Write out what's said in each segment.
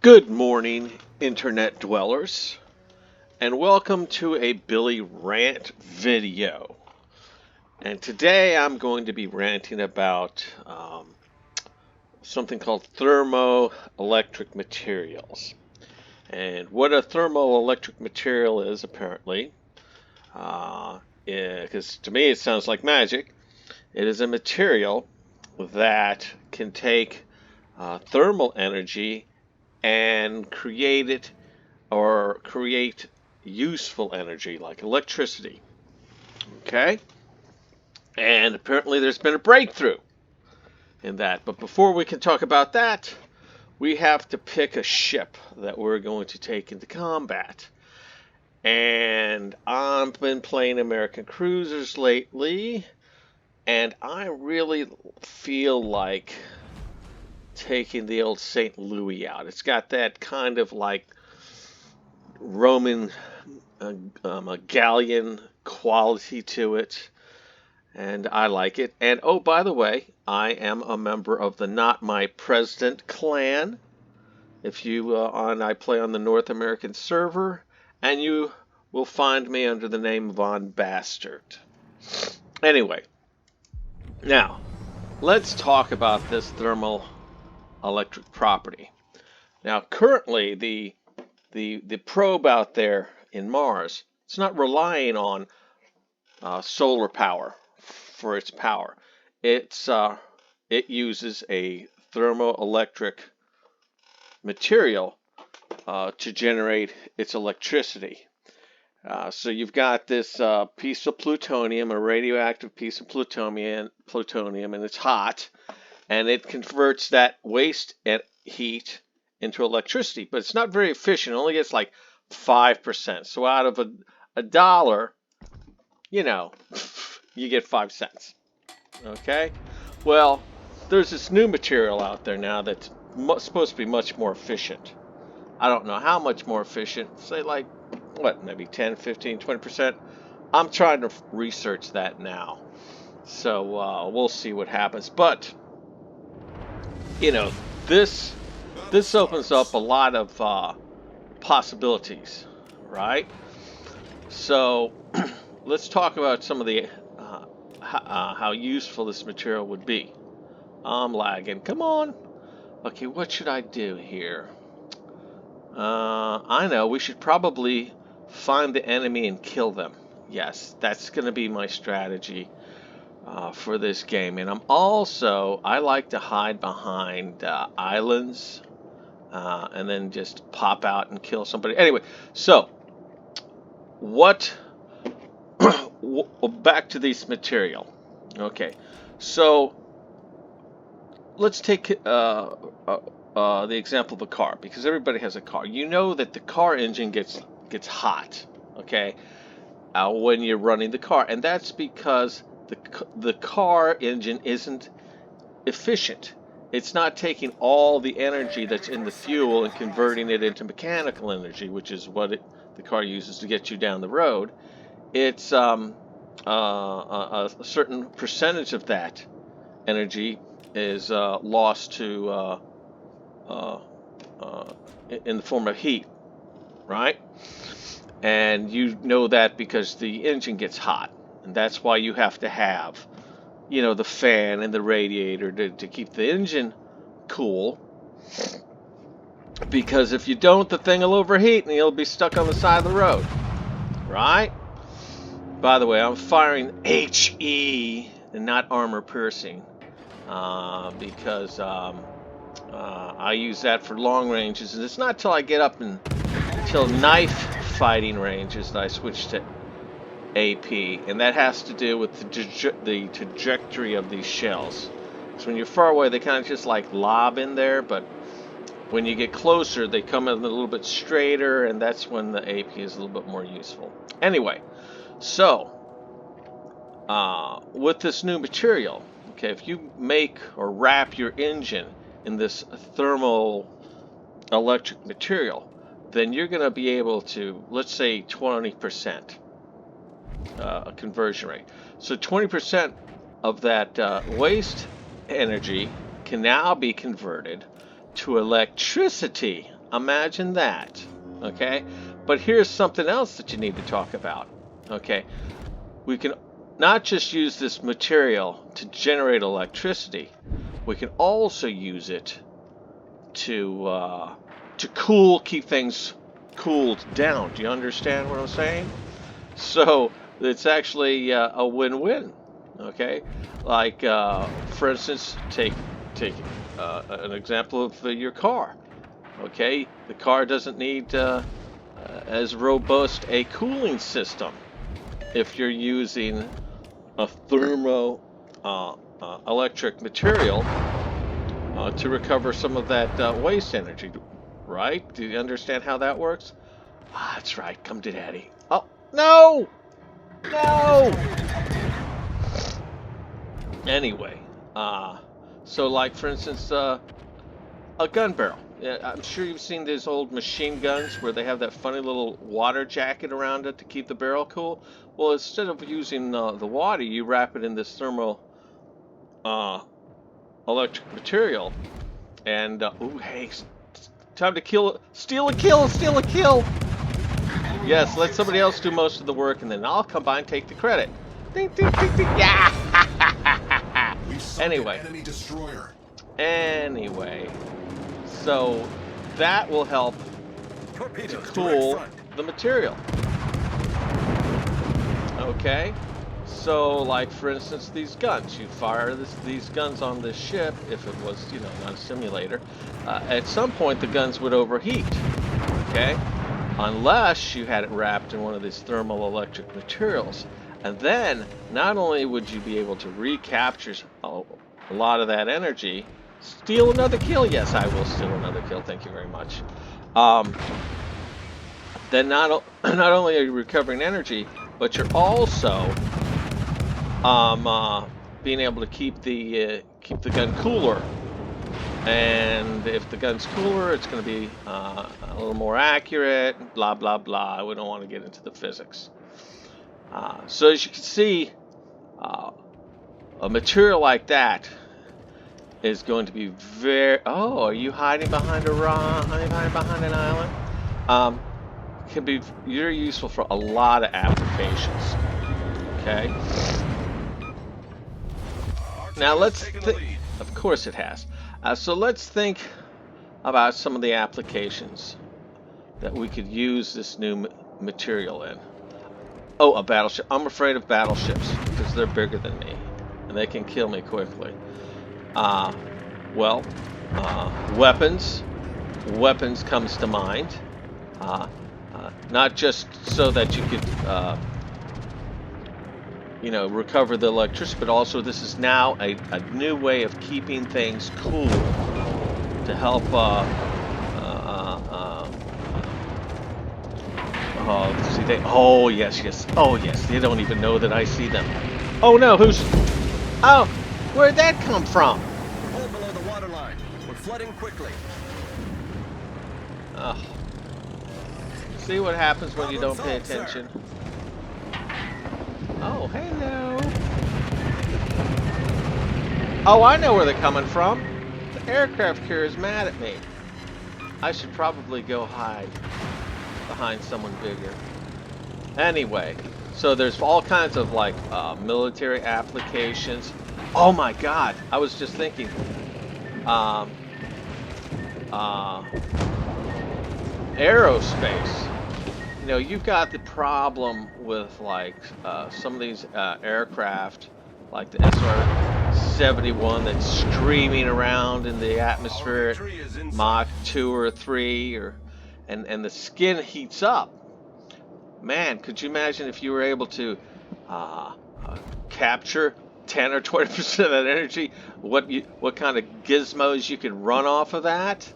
Good morning, Internet dwellers, and welcome to a Billy Rant video. And today I'm going to be ranting about something called thermoelectric materials. And what a thermoelectric material is, apparently, because to me it sounds like magic, it is a material that can take thermal energy and create useful energy like electricity. Okay? And apparently there's been a breakthrough in that. But before we can talk about that, we have to pick a ship that we're going to take into combat. And I've been playing American cruisers lately, and I really feel like taking the old St. Louis out. It's got that kind of like Roman a galleon quality to it, and I like it. And oh, by the way, I am a member of the Not My President clan. If you I play on the North American server, and you will find me under the name Von Bastard. Anyway, now let's talk about this thermal electric property. Now, currently, the probe out there in Mars, it's not relying on solar power for its power. It uses a thermoelectric material to generate its electricity. So you've got this piece of plutonium, a radioactive piece of plutonium, and it's hot, and it converts that waste heat into electricity, but it's not very efficient. It only gets like 5%. So out of a dollar, you get 5 cents. Okay? Well, there's this new material out there now that's supposed to be much more efficient. I don't know how much more efficient. Say like, maybe 10, 15, 20%? I'm trying to research that now. So we'll see what happens. But, this opens up a lot of possibilities, right? So let's talk about some of the how useful this material would be. I'm lagging. Come on. Okay, what should I do here? I know. We should probably find the enemy and kill them. Yes, that's going to be my strategy for this game. And I like to hide behind islands and then just pop out and kill somebody. Anyway, so back to this material. Okay, so let's take the example of a car, because everybody has a car. You know that the car engine gets hot, okay, when you're running the car, and that's because the car engine isn't efficient. It's not taking all the energy that's in the fuel and converting it into mechanical energy, which is what the car uses to get you down the road. It's a certain percentage of that energy is lost to in the form of heat, right? And you know that because the engine gets hot, and that's why you have to have, the fan and the radiator to keep the engine cool. Because if you don't, the thing will overheat and you'll be stuck on the side of the road, right? By the way, I'm firing HE and not armor piercing because I use that for long ranges, and it's not till I get up until knife fighting ranges that I switch to AP, and that has to do with the trajectory of these shells. So when you're far away, they kind of just like lob in there, but when you get closer, they come in a little bit straighter, and that's when the AP is a little bit more useful. Anyway, so with this new material, okay, if you make or wrap your engine in this thermal electric material, then you're going to be able to, let's say, 20% conversion rate. So 20% of that waste energy can now be converted to electricity. Imagine that. Okay? But here's something else that you need to talk about. Okay? We can not just use this material to generate electricity, we can also use it to keep things cooled down. Do you understand what I'm saying? So it's actually a win-win. Okay, like for instance, take an example of your car. Okay, the car doesn't need as robust a cooling system if you're using a thermo electric material to recover some of that waste energy, right? Do you understand how that works? Ah, that's right. Come to daddy. Oh, no! No! Anyway, uh, so like for instance, a gun barrel. Yeah, I'm sure you've seen these old machine guns where they have that funny little water jacket around it to keep the barrel cool. Well, instead of using the water, you wrap it in this thermo uh, electric material. And ooh, hey, time to kill, steal a kill, steal a kill. Yes, let somebody else do most of the work, and then I'll come by and take the credit. Ding, ding, ding, ding. Yeah. Anyway. Enemy destroyer. Anyway, so that will help to cool the material. Okay? So, like for instance, these guns. You fire these guns on this ship, if it was, not a simulator. At some point, the guns would overheat. Okay? Unless you had it wrapped in one of these thermoelectric materials. And then, not only would you be able to recapture a lot of that energy, steal another kill. Yes, I will steal another kill. Thank you very much. Then not only are you recovering energy, but you're also being able to keep the gun cooler. And if the gun's cooler, it's going to be a little more accurate. Blah blah blah. We don't want to get into the physics. So as you can see, a material like that is going to be very. Oh, are you hiding behind a rock? Hiding behind an island? Can be very useful for a lot of applications. Okay. Now let's think. Of course it has. So let's think about some of the applications that we could use this new material in. Oh, a battleship. I'm afraid of battleships because they're bigger than me and they can kill me quickly. Well, weapons. Weapons comes to mind. Not just so that you could, recover the electricity, but also this is now a new way of keeping things cool to help. See they. Oh yes, yes. Oh yes. They don't even know that I see them. Oh no, who's? Oh, where'd that come from? Pull below the waterline. We're flooding quickly. Oh. See what happens when you don't pay attention. Oh, hello. Oh, I know where they're coming from. The aircraft carrier is mad at me. I should probably go hide behind someone bigger. Anyway, so there's all kinds of like military applications. Oh my God! I was just thinking. Aerospace. You've got the problem with like some of these aircraft, like the SR-71 that's streaming around in the atmosphere at Mach 2 or 3, and the skin heats up. Man, could you imagine if you were able to capture 10 or 20% of that energy? What kind of gizmos you could run off of that?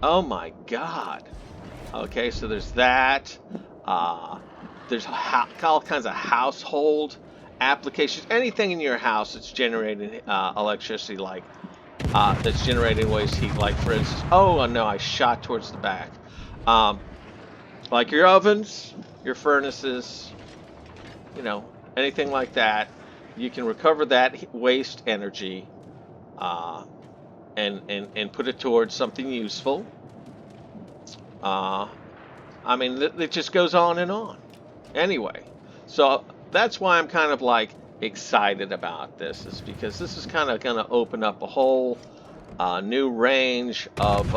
Oh my God. Okay, so there's that. There's all kinds of household applications. Anything in your house that's generating electricity, like that's generating waste heat. Like for instance, oh no, I shot towards the back. Like your ovens, your furnaces, anything like that. You can recover that waste energy and put it towards something useful. Uh, I mean, it just goes on and on. Anyway, so that's why I'm kind of like excited about this, is because this is kind of going to open up a whole new range of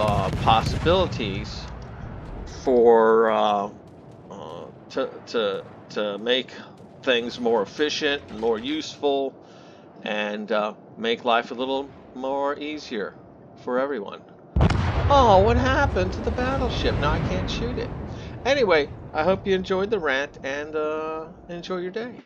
possibilities for to make things more efficient and more useful, and make life a little more easier for everyone. Oh, what happened to the battleship? Now I can't shoot it. Anyway, I hope you enjoyed the rant, and enjoy your day.